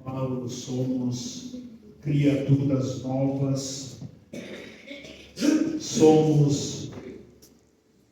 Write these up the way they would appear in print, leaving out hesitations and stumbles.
Paulo, somos criaturas novas, somos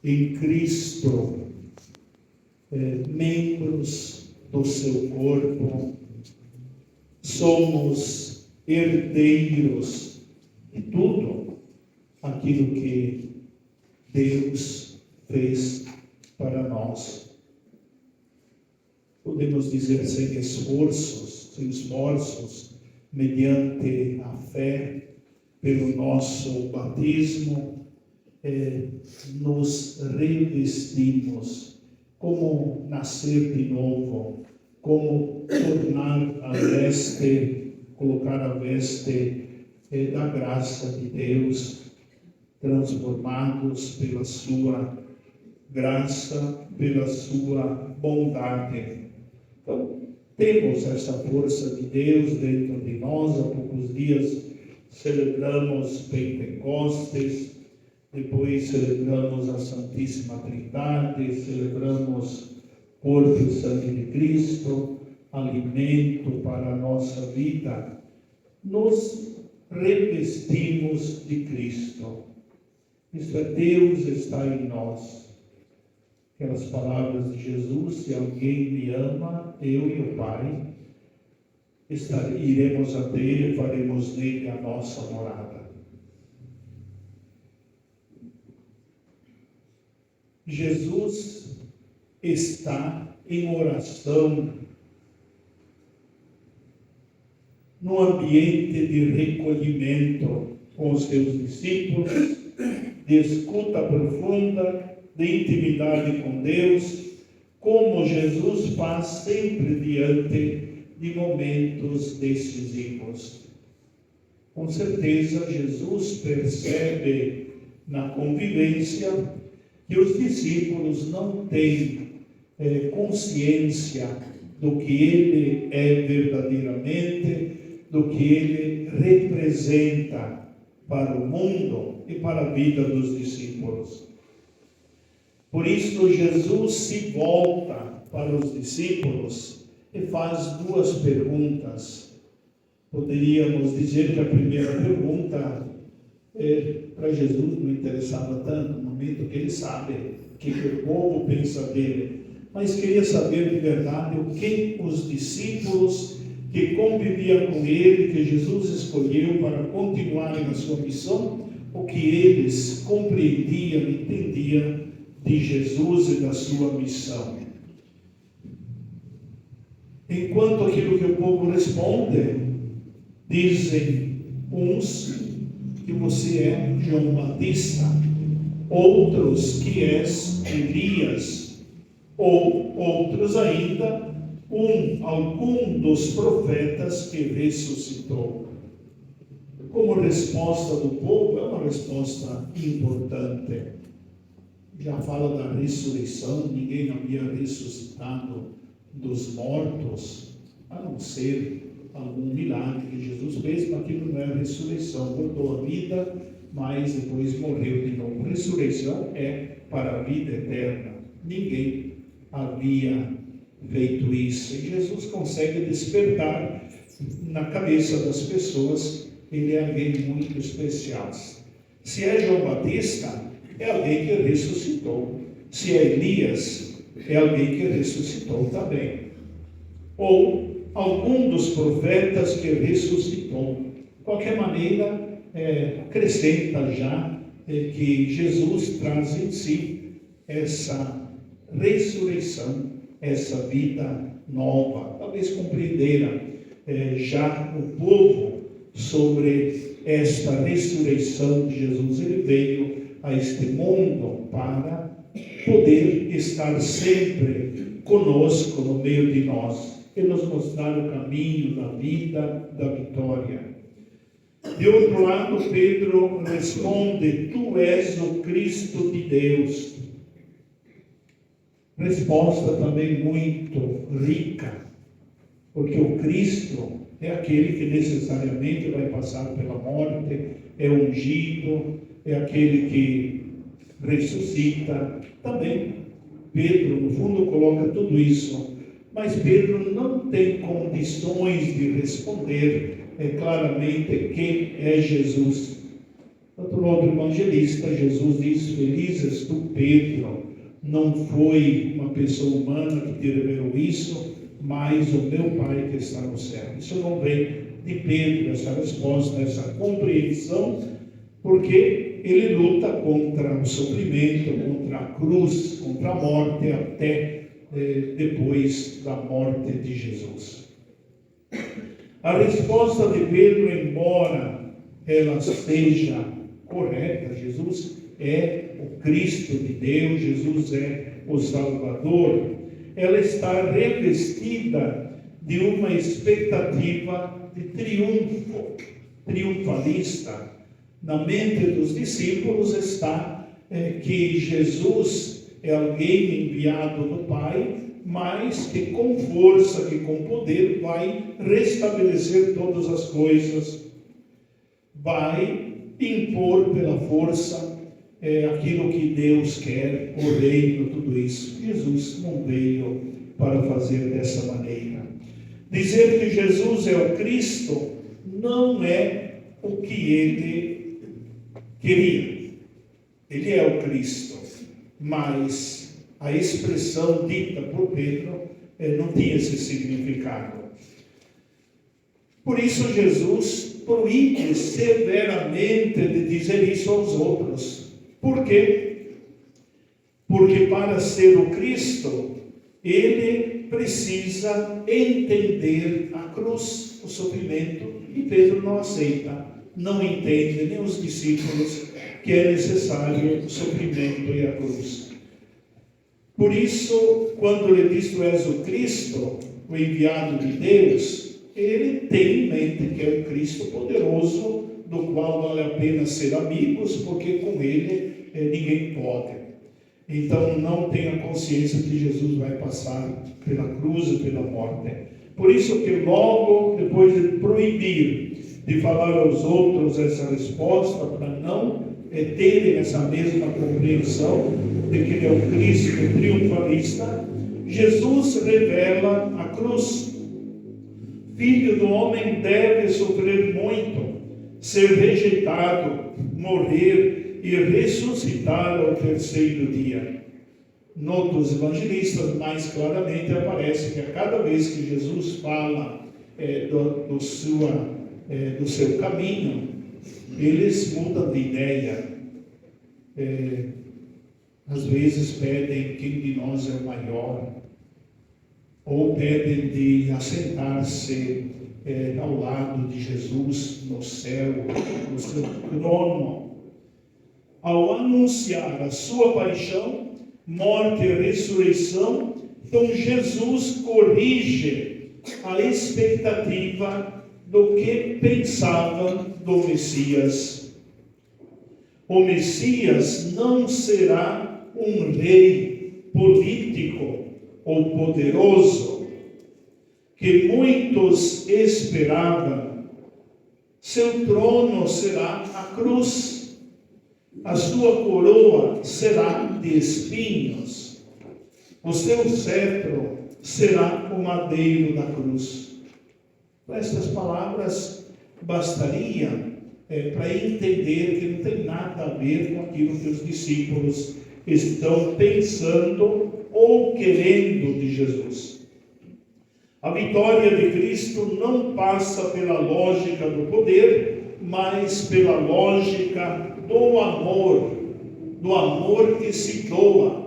em Cristo membros do seu corpo, somos herdeiros de tudo aquilo que Deus fez para nós. Podemos dizer sem esforços, mediante a fé, pelo nosso batismo, nos revestimos, como nascer de novo, como tornar a veste, colocar a veste da graça de Deus, transformados pela sua graça, pela sua bondade. Então, temos essa força de Deus dentro de nós. Há poucos dias celebramos Pentecostes, depois celebramos a Santíssima Trindade, celebramos corpo e sangue de Cristo, alimento para a nossa vida. Nos revestimos de Cristo. Isto é, Deus está em nós. Aquelas palavras de Jesus: se alguém me ama, eu e o Pai iremos a Ele, faremos nele a nossa morada. Jesus está em oração, no ambiente de recolhimento com os seus discípulos, de escuta profunda, de intimidade com Deus, como Jesus faz sempre diante de momentos decisivos. Com certeza, Jesus percebe na convivência que os discípulos não têm consciência do que Ele é verdadeiramente, do que Ele representa para o mundo e para a vida dos discípulos. Por isso, Jesus se volta para os discípulos e faz duas perguntas. Poderíamos dizer que a primeira pergunta para Jesus não interessava tanto, no momento que ele sabe o que o povo pensa dele, mas queria saber de verdade o que os discípulos que conviviam com ele, que Jesus escolheu para continuarem a sua missão, o que eles compreendiam, entendiam de Jesus e da sua missão. Enquanto aquilo que o povo responde, dizem uns que você é João Batista, outros que és Elias, ou outros ainda, algum dos profetas que ressuscitou. Como resposta do povo, é uma resposta importante. Já fala da ressurreição, ninguém havia ressuscitado dos mortos, a não ser algum milagre que Jesus fez, mas aquilo não é a ressurreição. Voltou à vida, mas depois morreu de novo. Ressurreição é para a vida eterna. Ninguém havia feito isso. E Jesus consegue despertar na cabeça das pessoas, ele é alguém muito especial. Se é João Batista, é alguém que ressuscitou. Se é Elias, é alguém que ressuscitou também. Ou algum dos profetas que ressuscitou. De qualquer maneira, acrescenta já que Jesus traz em si essa ressurreição, essa vida nova. Talvez compreenderam já o povo sobre esta ressurreição de Jesus. Ele veio a este mundo para poder estar sempre conosco no meio de nós e nos mostrar o caminho da vida, da vitória. De outro lado, Pedro responde: tu és o Cristo de Deus. Resposta também muito rica, porque o Cristo é aquele que necessariamente vai passar pela morte, é ungido, é aquele que ressuscita. Também Pedro, no fundo, coloca tudo isso Mas Pedro não tem condições de responder claramente quem é Jesus. Tanto no outro evangelista, Jesus diz: feliz és tu, Pedro, não foi uma pessoa humana que te revelou isso, mas o meu Pai que está no céu. Isso não vem de Pedro, essa resposta, essa compreensão, porque ele luta contra o sofrimento, contra a cruz, contra a morte, até depois da morte de Jesus. A resposta de Pedro, embora ela seja correta, Jesus é o Cristo de Deus, Jesus é o Salvador, ela está revestida de uma expectativa de triunfo, triunfalista. Na mente dos discípulos está que Jesus é alguém enviado do Pai, mas que com força, que com poder vai restabelecer todas as coisas, vai impor pela força aquilo que Deus quer, o reino, tudo isso. Jesus não veio para fazer dessa maneira. Dizer que Jesus é o Cristo não é o que ele queria. Ele é o Cristo, mas a expressão dita por Pedro não tinha esse significado. Por isso Jesus proíbe severamente de dizer isso aos outros. Por quê? Porque para ser o Cristo, ele precisa entender a cruz, o sofrimento, e Pedro não aceita, não entende, nem os discípulos, que é necessário o sofrimento e a cruz. Por isso, quando ele diz: tu és o Cristo, o enviado de Deus, ele tem em mente que é o Cristo poderoso, do qual vale a pena ser amigos, porque com ele ninguém pode. Então não tenha consciência que Jesus vai passar pela cruz e pela morte. Por isso que logo depois de proibir de falar aos outros essa resposta, para não terem essa mesma compreensão de que ele é o Cristo triunfalista, Jesus revela a cruz. Filho do homem deve sofrer muito, ser rejeitado, morrer e ressuscitar ao terceiro dia. Noutros evangelistas, mais claramente aparece que a cada vez que Jesus fala do seu caminho, eles mudam de ideia. Às vezes pedem quem de nós é o maior, ou pedem de assentar-se ao lado de Jesus no céu, no seu trono. Ao anunciar a sua paixão, morte e ressurreição, então Jesus corrige a expectativa do que pensavam do Messias. O Messias não será um rei político ou poderoso, que muitos esperavam. Seu trono será a cruz. A sua coroa será de espinhos. O seu cetro será o madeiro da cruz. Estas palavras bastariam para entender que não tem nada a ver com aquilo que os discípulos estão pensando ou querendo de Jesus. A vitória de Cristo não passa pela lógica do poder, mas pela lógica do amor que se doa.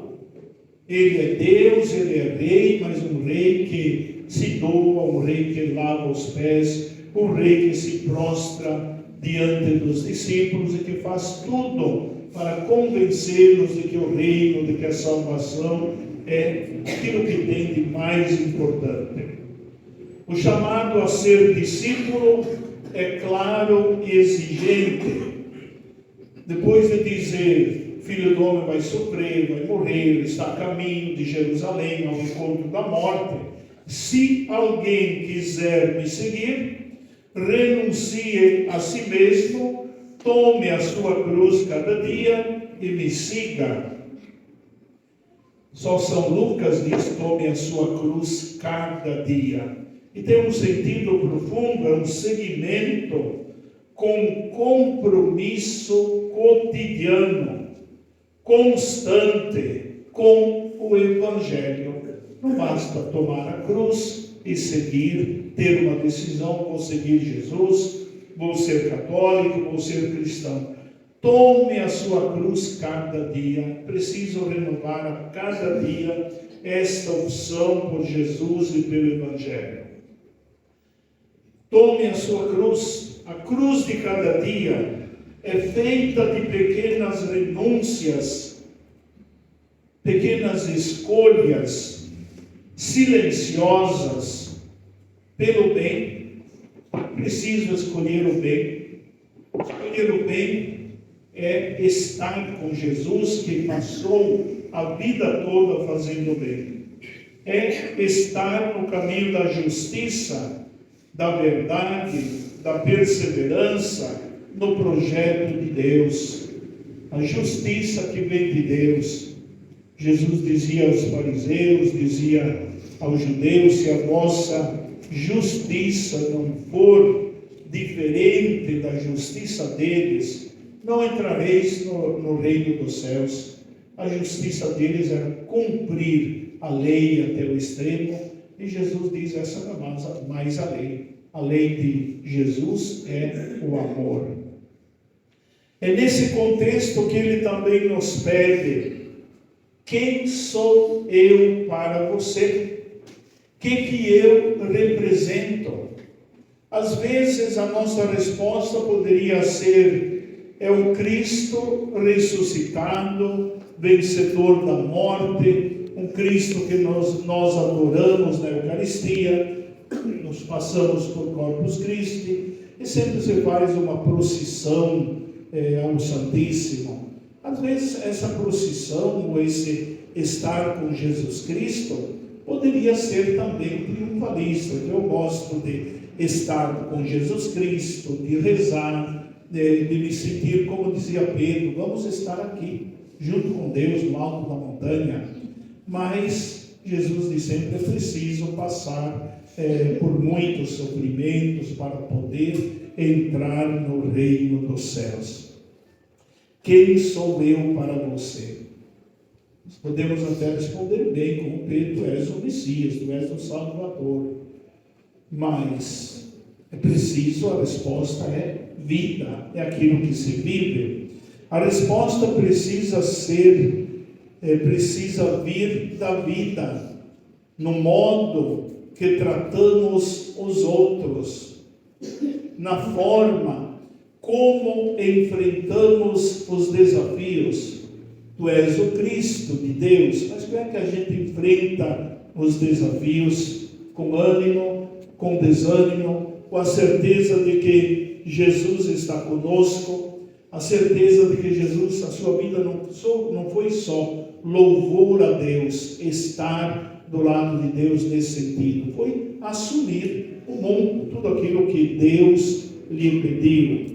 Ele é Deus, ele é rei, mas um rei que se doa, um rei que lava os pés, um rei que se prostra diante dos discípulos e que faz tudo para convencê-los de que o reino, de que a salvação é aquilo que tem de mais importante. O chamado a ser discípulo é claro e exigente. Depois de dizer: filho do homem vai sofrer, vai morrer, está a caminho de Jerusalém ao encontro da morte, se alguém quiser me seguir, renuncie a si mesmo, tome a sua cruz cada dia e me siga. Só São Lucas diz: tome a sua cruz cada dia. E tem um sentido profundo, é um seguimento com compromisso cotidiano, constante com o Evangelho. Não basta tomar a cruz e seguir, ter uma decisão: vou seguir Jesus, vou ser católico, vou ser cristão. Tome a sua cruz cada dia. Preciso renovar a cada dia esta opção por Jesus e pelo Evangelho. Tome a sua cruz. A cruz de cada dia é feita de pequenas renúncias, pequenas escolhas silenciosas pelo bem. Preciso escolher o bem. Escolher o bem é estar com Jesus, que passou a vida toda fazendo bem. É estar no caminho da justiça, da verdade, da perseverança no projeto de Deus. A justiça que vem de Deus. Jesus dizia aos fariseus, dizia aos judeus: se a vossa justiça não for diferente da justiça deles, não entrareis no reino dos céus. A justiça deles era cumprir a lei até o extremo, e Jesus diz: essa não é mais a lei. A lei de Jesus é o amor. É nesse contexto que ele também nos pede: quem sou eu para você? O que eu represento? Às vezes a nossa resposta poderia ser: é o Cristo ressuscitado, vencedor da morte, um Cristo que nós adoramos na Eucaristia, nos passamos por Corpus Christi, e sempre se faz uma procissão ao Santíssimo. Às vezes essa procissão, ou esse estar com Jesus Cristo, poderia ser também triunfalista. Eu gosto de estar com Jesus Cristo, de rezar, de me sentir, como dizia Pedro: vamos estar aqui, junto com Deus, no alto da montanha. Mas Jesus diz sempre: é preciso passar por muitos sofrimentos para poder entrar no reino dos céus. Quem sou eu para você? Nós podemos até responder bem, como Pedro: tu és o Messias, tu és o Salvador. Mas é preciso, a resposta é vida, é aquilo que se vive. A resposta precisa vir da vida, no modo que tratamos os outros, na forma como enfrentamos os desafios. Tu és o Cristo de Deus, mas como é que a gente enfrenta os desafios? Com ânimo, com desânimo, com a certeza de que Jesus está conosco, a certeza de que Jesus, a sua vida não foi só louvor a Deus, estar do lado de Deus nesse sentido, foi assumir o mundo, tudo aquilo que Deus lhe pediu.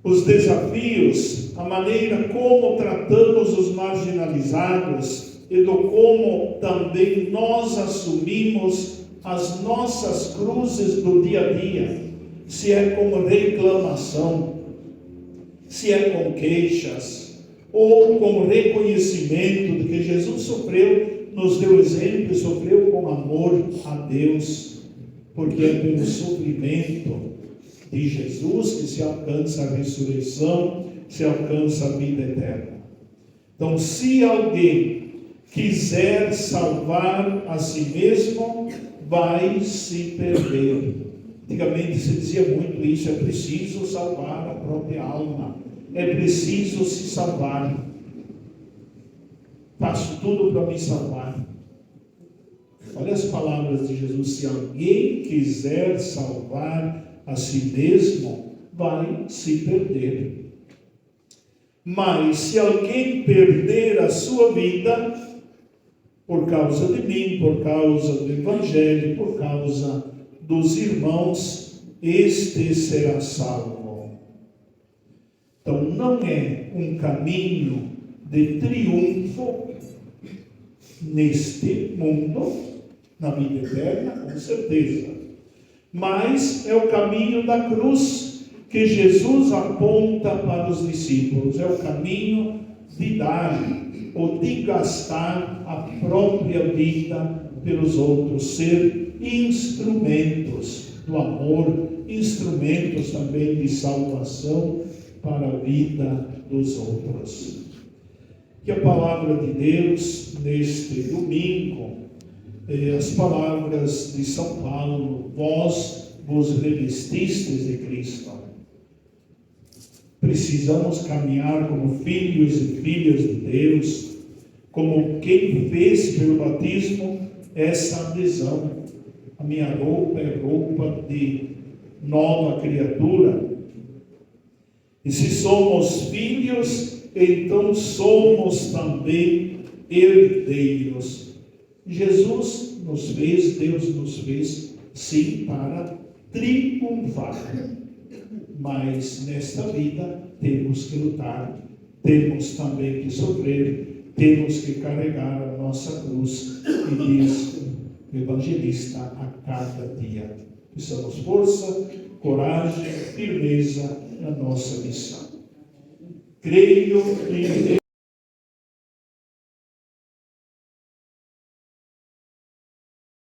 Os desafios, a maneira como tratamos os marginalizados e do como também nós assumimos as nossas cruzes do dia a dia, se é com reclamação, se é com queixas, ou com reconhecimento de que Jesus sofreu, nos deu exemplo e sofreu com amor a Deus, porque é pelo sofrimento de Jesus que se alcança a ressurreição, se alcança a vida eterna. Então, se alguém quiser salvar a si mesmo, vai se perder. Antigamente se dizia muito isso: é preciso salvar a própria alma, é preciso se salvar. Faço tudo para me salvar. Olha as palavras de Jesus: se alguém quiser salvar a si mesmo, vai se perder. Mas se alguém perder a sua vida, por causa de mim, por causa do Evangelho, por causa dos irmãos, este será salvo. Então não é um caminho de triunfo neste mundo, na vida eterna, com certeza. Mas é o caminho da cruz que Jesus aponta para os discípulos. É o caminho de dar ou de gastar a própria vida pelos outros, ser instrumentos do amor, instrumentos também de salvação para a vida dos outros. Que a palavra de Deus, neste domingo, as palavras de São Paulo, vós vos revestistes de Cristo. Precisamos caminhar como filhos e filhas de Deus, como quem fez pelo batismo essa adesão. A minha roupa é roupa de nova criatura. E se somos filhos, então somos também herdeiros. Jesus nos fez, Deus nos fez, sim, para triunfar. Mas nesta vida temos que lutar, temos também que sofrer, temos que carregar a nossa cruz, e diz o evangelista, a cada dia. Precisamos força, coragem, firmeza na nossa missão. Creio em